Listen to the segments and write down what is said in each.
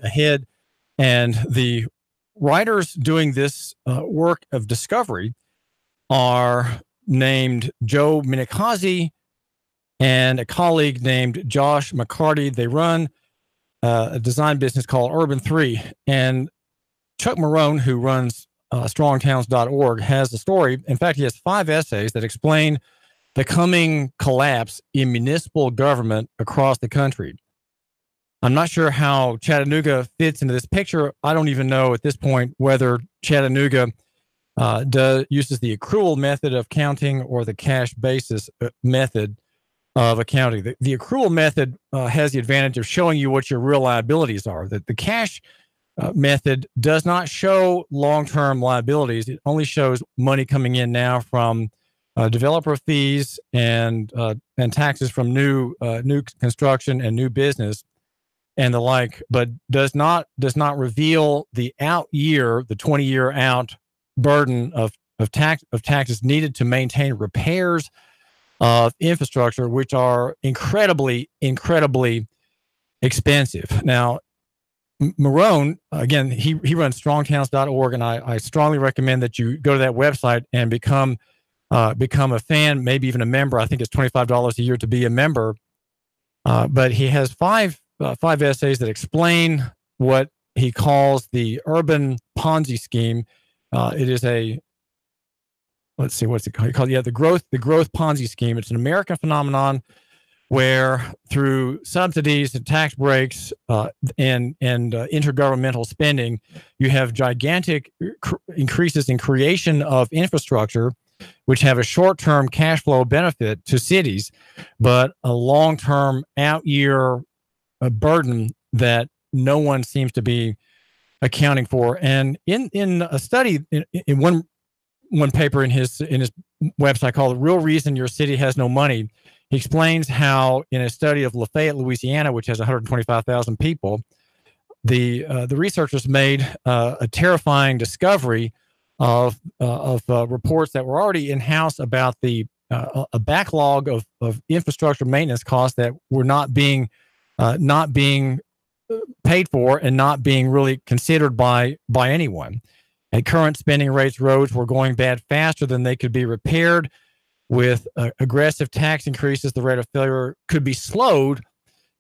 ahead. And the writers doing this work of discovery are named Joe Minicozzi and a colleague named Josh McCarty. They run a design business called Urban 3. And Chuck Marohn, who runs strongtowns.org, has a story. In fact, he has 5 essays that explain the coming collapse in municipal government across the country. I'm not sure how Chattanooga fits into this picture. I don't even know at this point whether Chattanooga uses the accrual method of counting or the cash basis method of accounting. The accrual method has the advantage of showing you what your real liabilities are. The cash method does not show long-term liabilities. It only shows money coming in now from developer fees and taxes from new construction and new business and the like, but does not reveal the out year, the 20-year out burden of taxes needed to maintain repairs of infrastructure, which are incredibly expensive. Now, Marohn, again, he runs strongtowns.org, and I strongly recommend that you go to that website and become a fan, maybe even a member. I think it's $25 a year to be a member. But he has five essays that explain what he calls the urban Ponzi scheme. It is let's see, what's it called? Yeah, the growth Ponzi scheme. It's an American phenomenon where through subsidies and tax breaks and intergovernmental spending, you have gigantic increases in creation of infrastructure, which have a short-term cash flow benefit to cities, but a long-term out-year burden that no one seems to be accounting for. And in a study, in one paper in his website called "The Real Reason Your City Has No Money," he explains how in a study of Lafayette, Louisiana, which has 125,000 people, the researchers made a terrifying discovery of reports that were already in house about a backlog of infrastructure maintenance costs that were not being paid for and not being really considered by anyone. At current spending rates, roads were going bad faster than they could be repaired. With aggressive tax increases, the rate of failure could be slowed,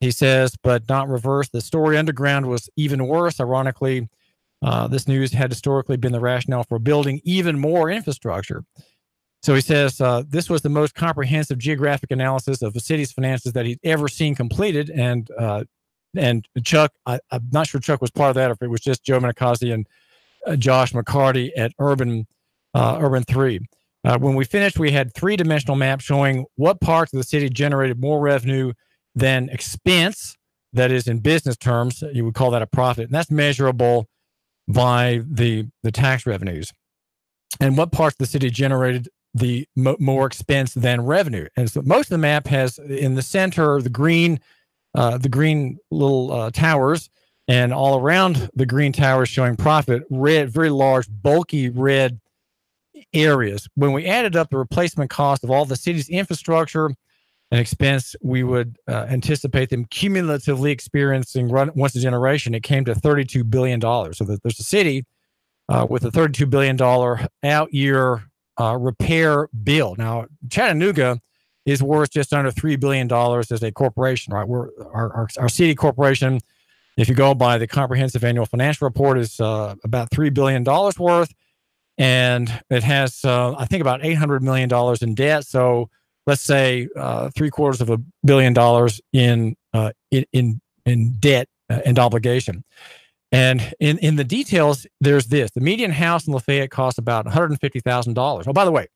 he says, but not reversed. The story underground was even worse. Ironically, this news had historically been the rationale for building even more infrastructure. So he says this was the most comprehensive geographic analysis of the city's finances that he'd ever seen completed. And Chuck, I'm not sure Chuck was part of that, or if it was just Joe Minicozzi and Josh McCarty at Urban 3. When we finished, we had 3-dimensional maps showing what parts of the city generated more revenue than expense. That is, in business terms, you would call that a profit. And that's measurable by the tax revenues. And what parts of the city generated the more expense than revenue. And so most of the map has in the center the green little towers, and all around the green towers showing profit, red, very large, bulky red areas. When we added up the replacement cost of all the city's infrastructure and expense, we would anticipate them cumulatively experiencing once a generation. It came to $32 billion. So there's a city with a $32 billion out-year repair bill. Now, Chattanooga is worth just under $3 billion as a corporation, right? Our city corporation, if you go by the comprehensive annual financial report, is about $3 billion worth. And it has, I think, about $800 million in debt. So let's say $750 million in debt and obligation. And in the details, there's this. The median house in Lafayette costs about $150,000. Oh, by the way,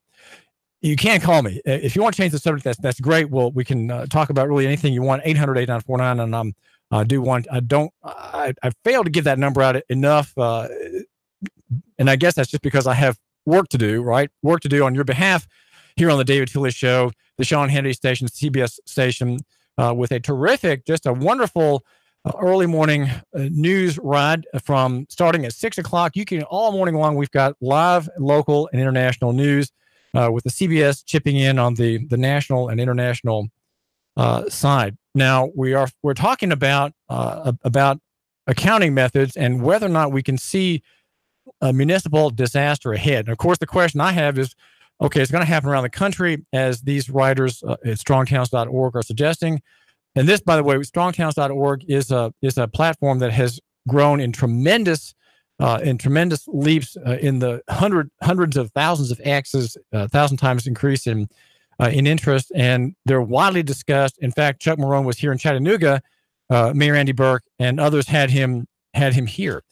you can call me. If you want to change the subject, that's great. Well, we can talk about really anything you want, 800-8949. And I failed to give that number out enough. And I guess that's just because I have work to do, right? Work to do on your behalf here on the David Tilley Show, the Sean Hannity station, CBS station, with a terrific, just a wonderful early morning news ride from starting at 6 o'clock. You can all morning long. We've got live, local, and international news. with the CBS chipping in on the national and international side. Now we're talking about accounting methods and whether or not we can see a municipal disaster ahead. And of course, the question I have is, okay, it's going to happen around the country, as these writers at strongtowns.org are suggesting. And this, by the way, strongtowns.org is a platform that has grown in tremendous leaps, in the hundreds of thousands of X's, 1,000 times increase in interest, and they're widely discussed. In fact, Chuck Marohn was here in Chattanooga. Mayor Andy Burke and others had him here.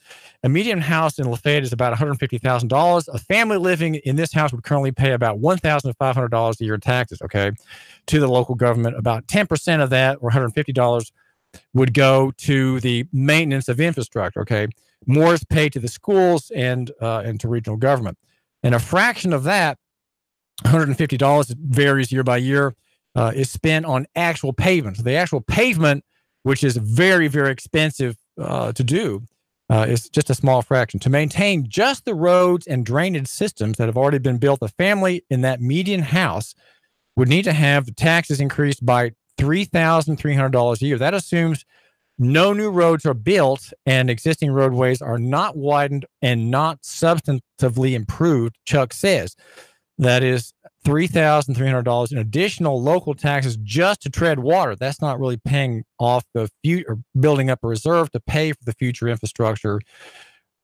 A median house in Lafayette is about $150,000. A family living in this house would currently pay about $1,500 a year in taxes, okay, to the local government. About 10% of that, or $150, would go to the maintenance of infrastructure, okay? More is paid to the schools and to regional government. And a fraction of that, $150, it varies year by year, is spent on actual pavement. So the actual pavement, which is very, very expensive to do, is just a small fraction. To maintain just the roads and drainage systems that have already been built, a family in that median house would need to have the taxes increased by $3,300 a year. That assumes no new roads are built and existing roadways are not widened and not substantively improved, Chuck says. That is $3,300 in additional local taxes just to tread water. That's not really paying off the future, building up a reserve to pay for the future infrastructure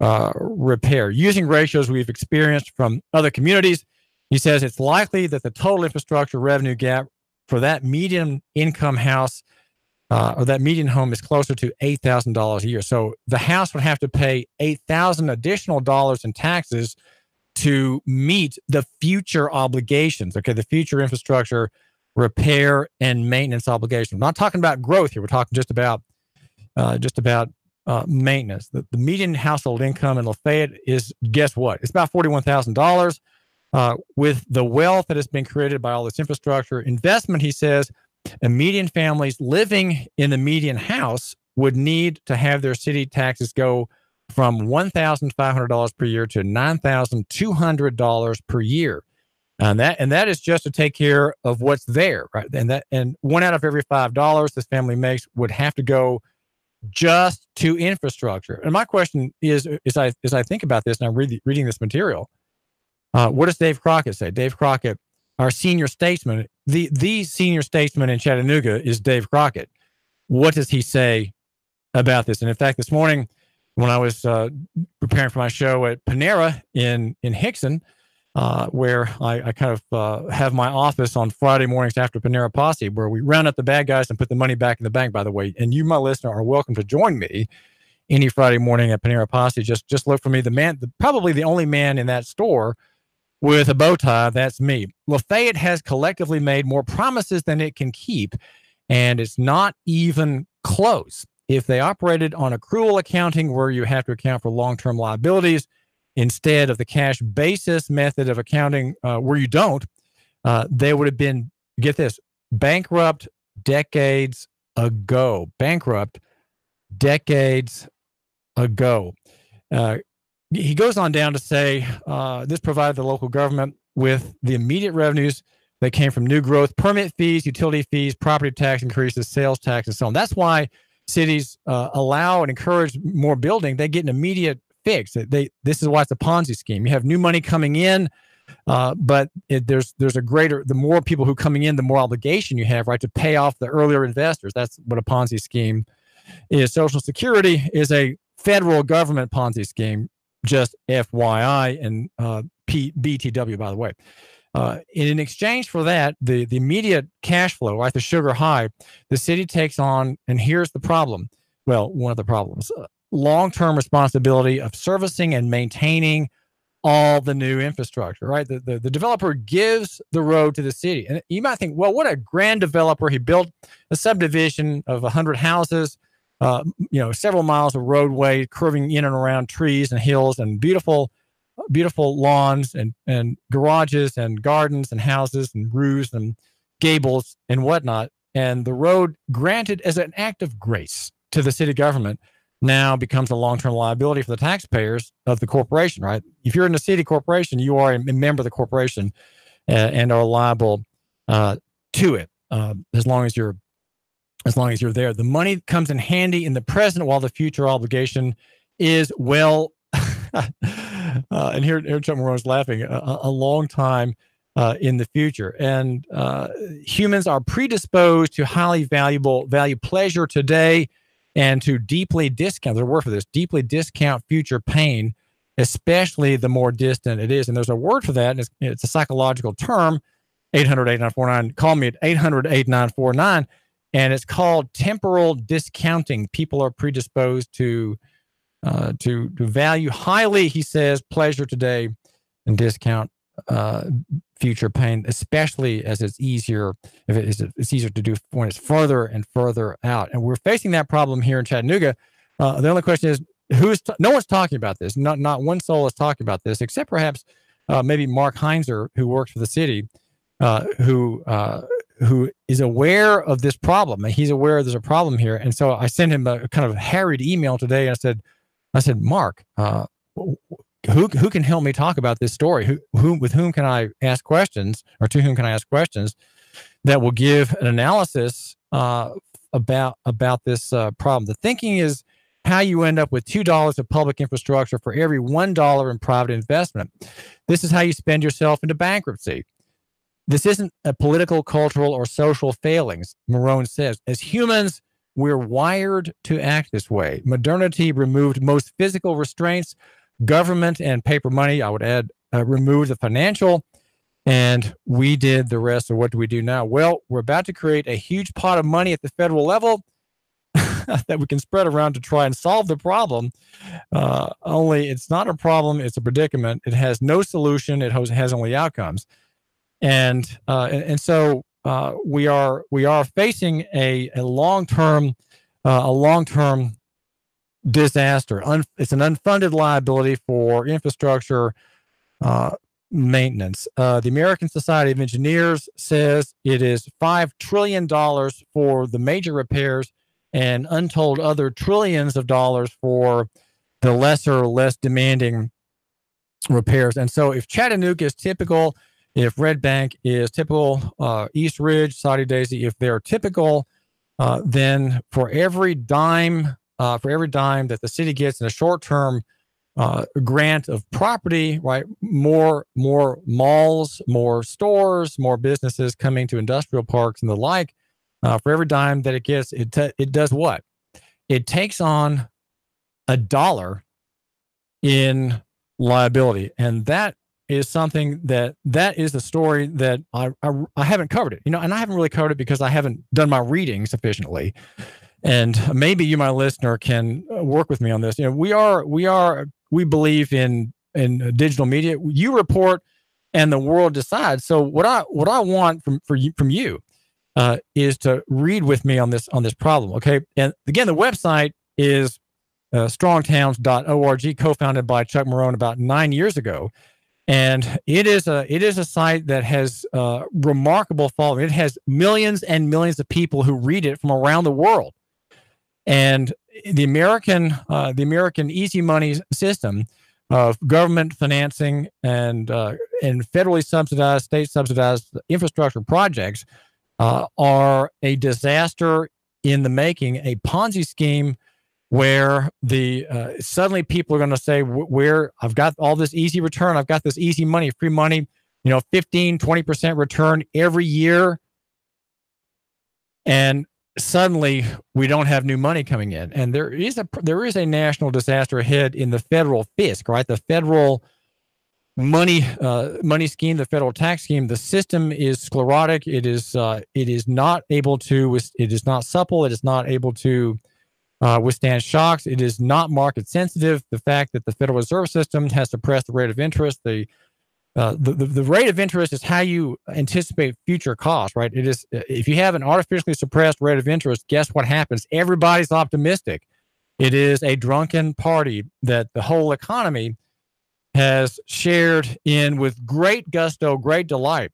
repair. Using ratios we've experienced from other communities, he says it's likely that the total infrastructure revenue gap for that median income house or that median home is closer to $8,000 a year. So the house would have to pay $8,000 additional dollars in taxes to meet the future obligations, okay, the future infrastructure repair and maintenance obligation. We're not talking about growth here. We're talking just about maintenance. The median household income in Lafayette is, guess what? It's about $41,000. With the wealth that has been created by all this infrastructure investment, he says, a median families living in the median house would need to have their city taxes go from $1,500 per year to $9,200 per year. And that is just to take care of what's there, right? And one out of every $5 this family makes would have to go just to infrastructure. And my question is, as I think about this and I'm reading this material, what does Dave Crockett say? Dave Crockett, our senior statesman, the senior statesman in Chattanooga is Dave Crockett. What does he say about this? And in fact, this morning, when I was preparing for my show at Panera in Hickson, where I kind of have my office on Friday mornings after Panera Posse, where we round up the bad guys and put the money back in the bank, by the way. And you, my listener, are welcome to join me any Friday morning at Panera Posse. Just look for me. Probably the only man in that store with a bow tie, that's me. Lafayette has collectively made more promises than it can keep, and it's not even close. If they operated on accrual accounting, where you have to account for long-term liabilities instead of the cash basis method of accounting, where you don't, they would have been, get this, bankrupt decades ago. Bankrupt decades ago. He goes on down to say, this provided the local government with the immediate revenues that came from new growth, permit fees, utility fees, property tax increases, sales tax, and so on. That's why cities allow and encourage more building. They get an immediate fix. This is why it's a Ponzi scheme. You have new money coming in, but there's a greater, the more people who coming in, the more obligation you have, right, to pay off the earlier investors. That's what a Ponzi scheme is. Social Security is a federal government Ponzi scheme, just FYI, and BTW, by the way. In exchange for that, the immediate cash flow, right, the sugar high, the city takes on, and here's the problem. Well, one of the problems, long-term responsibility of servicing and maintaining all the new infrastructure, right? The developer gives the road to the city. And you might think, well, what a grand developer. He built a subdivision of 100 houses, several miles of roadway curving in and around trees and hills and beautiful lawns and garages and gardens and houses and roofs and gables and whatnot. And the road, granted as an act of grace to the city government, now becomes a long-term liability for the taxpayers of the corporation, right? If you're in a city corporation, you are a member of the corporation. and are liable to it as long as you're there. The money comes in handy in the present, while the future obligation is well. And here Chuck Marohn is laughing. A long time in the future, and humans are predisposed to value pleasure today, and to deeply discount. There's a word for this: deeply discount future pain, especially the more distant it is. And there's a word for that, and it's a psychological term. 800-8949. Call me at 800-8949, and it's called temporal discounting. People are predisposed to value highly, he says, pleasure today and discount future pain, especially as it's easier to do when it's further and further out. And we're facing that problem here in Chattanooga. The only question is, no one's talking about this. Not one soul is talking about this, except perhaps maybe Mark Heinzer, who works for the city, who is aware of this problem. He's aware there's a problem here. And so I sent him a kind of harried email today. And I said, Mark, who can help me talk about this story? With whom can I ask questions, or to whom can I ask questions that will give an analysis about this problem? The thinking is how you end up with $2 of public infrastructure for every $1 in private investment. This is how you spend yourself into bankruptcy. This isn't a political, cultural, or social failings, Marohn says. As humans, we're wired to act this way. Modernity removed most physical restraints. Government and paper money, I would add, removed the financial, and we did the rest. So what do we do now? Well, we're about to create a huge pot of money at the federal level that we can spread around to try and solve the problem. Only it's not a problem, it's a predicament. It has no solution. It has only outcomes. And so we are facing a long-term disaster. It's an unfunded liability for infrastructure maintenance. The American Society of Engineers says it is $5 trillion for the major repairs, and untold other trillions of dollars for the lesser, less demanding repairs. And so if Chattanooga is typical, if Red Bank is typical, East Ridge, Saudi Daisy, if they're typical, then for every dime that the city gets in a short-term grant of property, right, more malls, more stores, more businesses coming to industrial parks and the like, for every dime that it gets, it does what? It takes on $1 in liability. And that is something that is the story that I haven't covered it, and I haven't really covered it because I haven't done my reading sufficiently. And maybe you, my listener, can work with me on this. We believe in digital media. You report, and the world decides. So what I want from you is to read with me on this problem. Okay, and again, the website is strongtowns.org, co-founded by Chuck Marohn about 9 years ago. And it is a site that has remarkable following. It has millions and millions of people who read it from around the world. And the American easy money system of government financing and federally subsidized, state subsidized infrastructure projects are a disaster in the making, a Ponzi scheme where suddenly people are going to say, where I've got all this easy return, I've got this easy money, free money, 15, 20% return every year. And suddenly we don't have new money coming in. And there is a national disaster ahead in the federal fisc, right? The federal money scheme, the federal tax scheme. The system is sclerotic. It is not supple. It is not able to withstand shocks. It is not market sensitive. The fact that the Federal Reserve System has suppressed the rate of interest, the rate of interest is how you anticipate future costs, right? It is, if you have an artificially suppressed rate of interest, guess what happens? Everybody's optimistic. It is a drunken party that the whole economy has shared in with great gusto, great delight.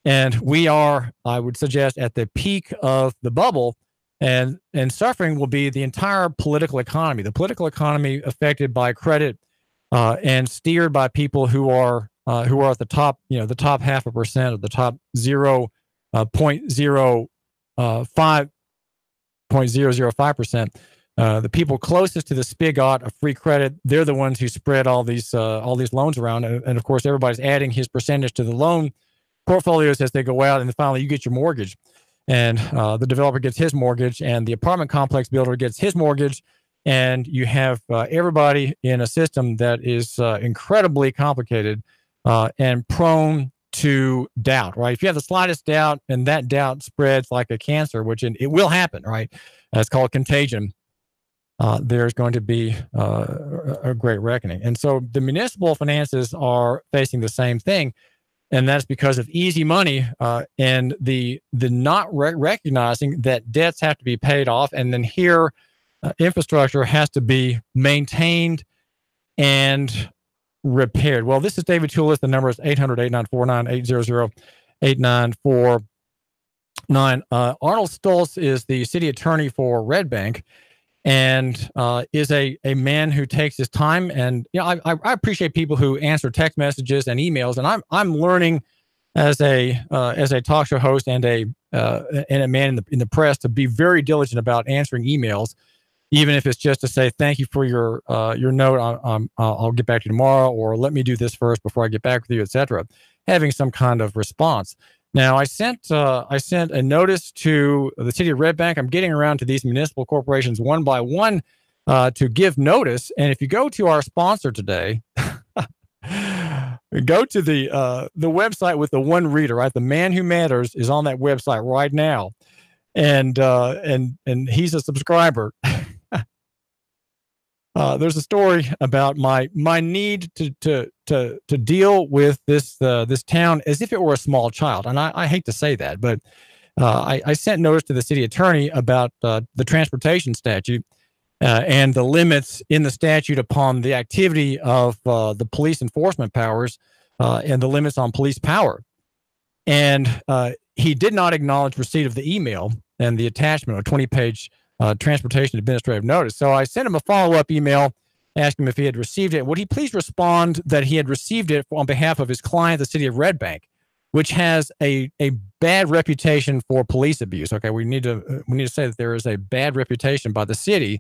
And we are, I would suggest, at the peak of the bubble. And suffering will be the entire political economy. The political economy affected by credit and steered by people who are who are at the top, the top 0.5% of the top 0.005%. The people closest to the spigot of free credit, they're the ones who spread all these loans around, and of course, everybody's adding his percentage to the loan portfolios as they go out, and then finally, you get your mortgage, and the developer gets his mortgage, and the apartment complex builder gets his mortgage, and you have everybody in a system that is incredibly complicated and prone to doubt. Right? If you have the slightest doubt, and that doubt spreads like a cancer, which it will happen. Right? It's called contagion. There's going to be a great reckoning. And so the municipal finances are facing the same thing. And that's because of easy money and the not recognizing that debts have to be paid off. And then here, infrastructure has to be maintained and repaired. Well, this is David Toulis. The number is 800-8949, 800-8949. Arnold Stoltz is the city attorney for Red Bank, and is a man who takes his time. And I appreciate people who answer text messages and emails. And I'm learning as a talk show host and a man in the press to be very diligent about answering emails, even if it's just to say thank you for your note. I'll get back to you tomorrow, or let me do this first before I get back with you, etc. Having some kind of response. Now, I sent a notice to the city of Red Bank. I'm getting around to these municipal corporations one by one to give notice. And if you go to our sponsor today, go to the website with the one reader, right? The man who matters is on that website right now, and he's a subscriber. There's a story about my need to deal with this town as if it were a small child, and I hate to say that, but I sent notice to the city attorney about the transportation statute and the limits in the statute upon the activity of the police enforcement powers and the limits on police power, and he did not acknowledge receipt of the email and the attachment, a 20-page transportation administrative notice. So I sent him a follow-up email asking him if he had received it. Would he please respond that he had received it on behalf of his client, the city of Red Bank, which has a bad reputation for police abuse. Okay, we need to say that there is a bad reputation by the city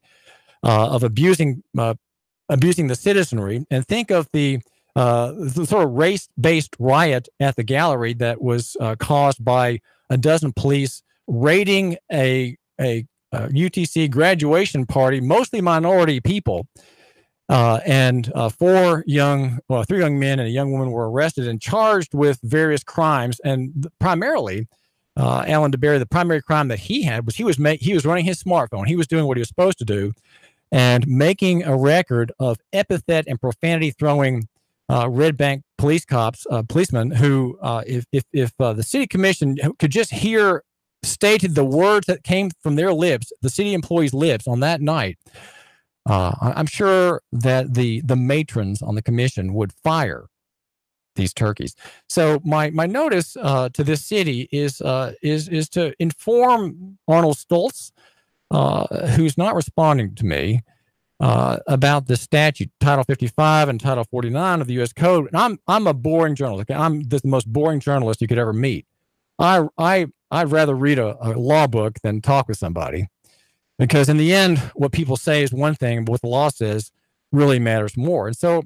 of abusing the citizenry. And think of the sort of race-based riot at the gallery that was caused by a dozen police raiding a UTC graduation party, mostly minority people, and three young men and a young woman were arrested and charged with various crimes. And primarily, Alan DeBerry, the primary crime that he had was he was running his smartphone. He was doing what he was supposed to do, and making a record of epithet and profanity throwing Red Bank policemen who, if the city commission could just hear stated the words that came from their lips, the city employees' lips on that night, I'm sure that the matrons on the commission would fire these turkeys. So my notice to this city is to inform Arnold Stoltz, who's not responding to me, about the statute, Title 55 and Title 49 of the U.S. Code. And I'm a boring journalist. Okay? I'm the most boring journalist you could ever meet. I'd rather read a law book than talk with somebody, because in the end, what people say is one thing, but what the law says really matters more. And so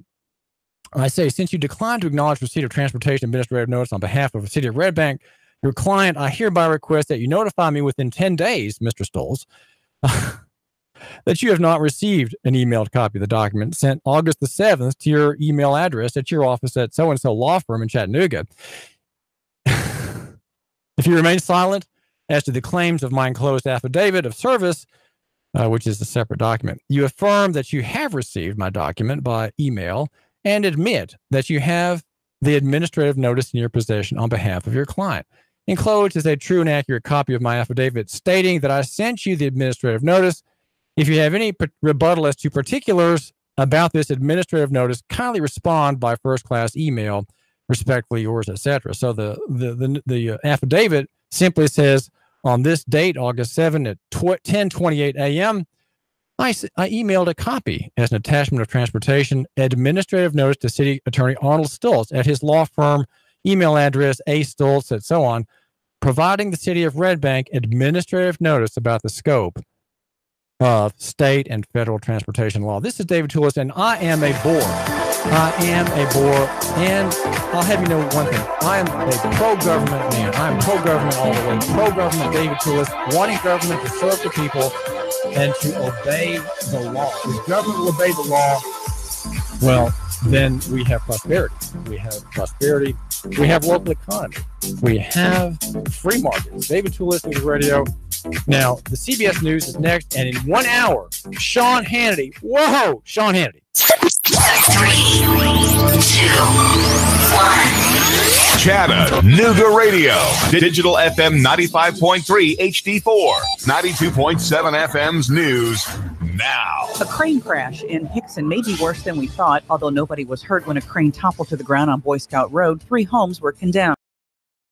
I say, since you declined to acknowledge receipt of transportation administrative notice on behalf of the city of Red Bank, your client, I hereby request that you notify me within 10 days, Mr. Stoltz, that you have not received an emailed copy of the document sent August the 7th to your email address at your office at so-and-so law firm in Chattanooga. If you remain silent as to the claims of my enclosed affidavit of service, which is a separate document, you affirm that you have received my document by email and admit that you have the administrative notice in your possession on behalf of your client. Enclosed is a true and accurate copy of my affidavit stating that I sent you the administrative notice. If you have any rebuttal as to particulars about this administrative notice, kindly respond by first-class email. Respectfully yours, etc. So the affidavit simply says, on this date, August 7 at 10:28 a.m., I emailed a copy as an attachment of transportation administrative notice to City Attorney Arnold Stoltz at his law firm email address, Stoltz, and so on, providing the city of Red Bank administrative notice about the scope of state and federal transportation law. This is David Toulis, and I am a bore. And I'll have you know one thing. I am a pro-government man. I am pro-government all the way. Pro-government David Toulis, wanting government to serve the people and to obey the law. If government will obey the law, well, then we have prosperity. We have local economy. We have free markets. David Toulis News Radio. Now, the CBS News is next, and in 1 hour, Sean Hannity. Whoa, Sean Hannity. 3, 2, 1. Chattanooga Radio. Digital FM 95.3 HD4. 92.7 FM's news now. A crane crash in Hickson may be worse than we thought, although nobody was hurt when a crane toppled to the ground on Boy Scout Road. 3 homes were condemned.